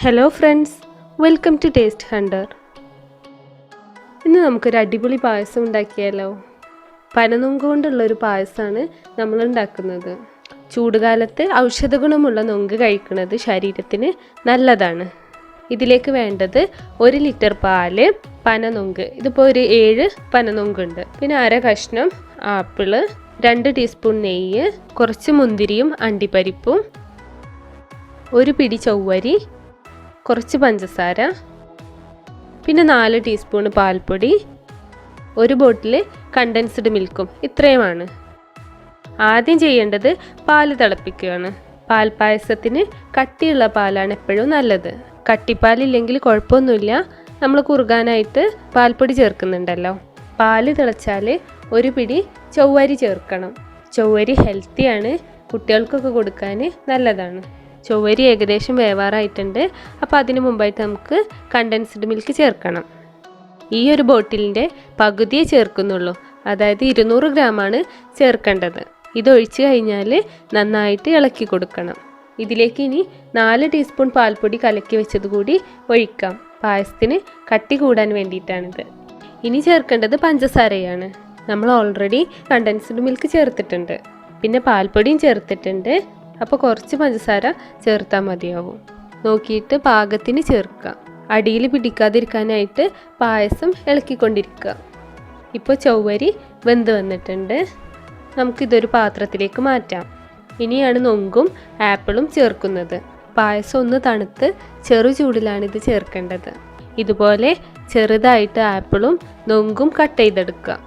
Hello friends, welcome to taste hunter. ഇന്ന് നമുക്കൊരു അടിപൊളി പായസം ഉണ്ടാക്കിയാലോ. പനനൊങ്ക് കൊണ്ടുള്ളൊരു പായസമാണ് നമ്മൾ ഉണ്ടാക്കുന്നത്. ചൂടുകാലത്ത് ഔഷധ ഗുണമുള്ള നൊങ്ക് കഴിക്കുന്നത് ശരീരത്തിന് നല്ലതാണ്. ഇതിലേക്ക് വേണ്ടത് 1 ലിറ്റർ പാല്, പനനൊങ്ക്, ഇതിപ്പോൾ ഒരു 7 പനനൊങ്കുണ്ട്, പിന്നെ അര കഷ്ണം ആപ്പിള്, 2 ടീസ്പൂൺ നെയ്യ്, കുറച്ച് മുന്തിരിയും അണ്ടിപ്പരിപ്പും, ഒരു പിടി ചൊവ്വരി, കുറച്ച് പഞ്ചസാര, പിന്നെ 4 ടീസ്പൂൺ പാൽപ്പൊടി, ഒരു ബോട്ടിൽ കണ്ടൻസ്ഡ് മിൽക്കും. ഇത്രയുമാണ്. ആദ്യം ചെയ്യേണ്ടത് പാല് തിളപ്പിക്കുകയാണ്. പാൽപ്പായസത്തിന് കട്ടിയുള്ള പാലാണ് എപ്പോഴും നല്ലത്. കട്ടിപ്പാലില്ലെങ്കിൽ കുഴപ്പമൊന്നുമില്ല, നമ്മൾ കുറുകാനായിട്ട് പാൽപ്പൊടി ചേർക്കുന്നുണ്ടല്ലോ. പാല് തിളച്ചാൽ ഒരു പിടി ചൊവ്വരി ചേർക്കണം. ചൊവ്വരി ഹെൽത്തിയാണ്, കുട്ടികൾക്കൊക്കെ കൊടുക്കാൻ നല്ലതാണ്. ചൊവ്വരി ഏകദേശം വേവാറായിട്ടുണ്ട്. അപ്പോൾ അതിന് മുമ്പായിട്ട് നമുക്ക് കണ്ടൻസ്ഡ് മിൽക്ക് ചേർക്കണം. ഈ ഒരു ബോട്ടിലിൻ്റെ പകുതിയേ ചേർക്കുന്നുള്ളൂ, അതായത് 200 ഗ്രാമാണ് ചേർക്കേണ്ടത്. ഇതൊഴിച്ച് കഴിഞ്ഞാൽ നന്നായിട്ട് ഇളക്കി കൊടുക്കണം. ഇതിലേക്ക് ഇനി 4 ടീസ്പൂൺ പാൽപ്പൊടി കലക്കി വെച്ചത് കൂടി ഒഴിക്കാം. പായസത്തിന് കട്ടി കൂടാൻ വേണ്ടിയിട്ടാണിത്. ഇനി ചേർക്കേണ്ടത് പഞ്ചസാരയാണ്. നമ്മൾ ഓൾറെഡി കണ്ടൻസ്ഡ് മിൽക്ക് ചേർത്തിട്ടുണ്ട്, പിന്നെ പാൽപ്പൊടിയും ചേർത്തിട്ടുണ്ട്. അപ്പോൾ കുറച്ച് പഞ്ചസാര ചേർത്താൽ മതിയാവും. നോക്കിയിട്ട് പാകത്തിന് ചേർക്കുക. അടിയിൽ പിടിക്കാതിരിക്കാനായിട്ട് പായസം ഇളക്കിക്കൊണ്ടിരിക്കുക. ഇപ്പോൾ ചൊവ്വരി വെന്ത് വന്നിട്ടുണ്ട്. നമുക്കിതൊരു പാത്രത്തിലേക്ക് മാറ്റാം. ഇനിയാണ് നൊങ്കും ആപ്പിളും ചേർക്കുന്നത്. പായസം ഒന്ന് തണുത്ത് ചെറു ചൂടിലാണ് ഇത് ചേർക്കേണ്ടത്. ഇതുപോലെ ചെറുതായിട്ട് ആപ്പിളും നൊങ്കും കട്ട് ചെയ്തെടുക്കുക.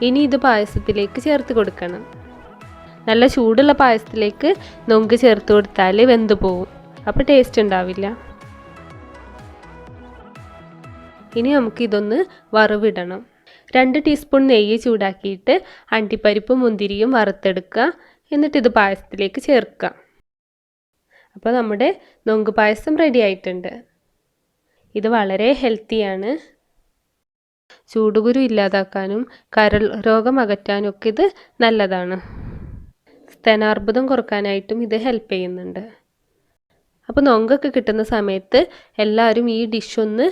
ഇനി ഇത് പായസത്തിലേക്ക് ചേർത്ത് കൊടുക്കണം. നല്ല ചൂടുള്ള പായസത്തിലേക്ക് നൊങ്ക് ചേർത്ത് കൊടുത്താൽ വെന്ത് പോവും, അപ്പോൾ ടേസ്റ്റ് ഉണ്ടാവില്ല. ഇനി നമുക്കിതൊന്ന് വറവിടണം. 2 ടീസ്പൂൺ നെയ്യ് ചൂടാക്കിയിട്ട് അണ്ടിപ്പരിപ്പും മുന്തിരിയും വറുത്തെടുക്കുക. എന്നിട്ട് ഇത് പായസത്തിലേക്ക് ചേർക്കുക. അപ്പോൾ നമ്മുടെ നൊങ്ക് പായസം റെഡി ആയിട്ടുണ്ട്. ഇത് വളരെ ഹെൽത്തിയാണ്. ചൂടുകുരു ഇല്ലാതാക്കാനും കരൾ രോഗം അകറ്റാനും ഒക്കെ ഇത് നല്ലതാണ്. സ്തനാർബുദം കുറക്കാനായിട്ടും ഇത് ഹെൽപ്പ് ചെയ്യുന്നുണ്ട്. അപ്പോൾ നൊങ്കൊക്കെ കിട്ടുന്ന സമയത്ത് എല്ലാവരും ഈ ഡിഷ് ഒന്ന്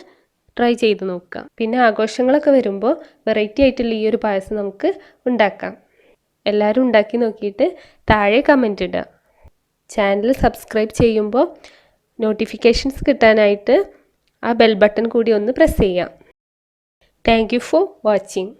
ട്രൈ ചെയ്ത് നോക്കാം. പിന്നെ ആഘോഷങ്ങളൊക്കെ വരുമ്പോൾ വെറൈറ്റി ആയിട്ടുള്ള ഈ ഒരു പായസം നമുക്ക് ഉണ്ടാക്കാം. എല്ലാവരും ഉണ്ടാക്കി നോക്കിയിട്ട് താഴെ കമൻറ്റ് ഇടുക. ചാനൽ സബ്സ്ക്രൈബ് ചെയ്യുമ്പോൾ നോട്ടിഫിക്കേഷൻസ് കിട്ടാനായിട്ട് ആ ബെൽ ബട്ടൺ കൂടി ഒന്ന് പ്രസ് ചെയ്യാം. Thank you for watching.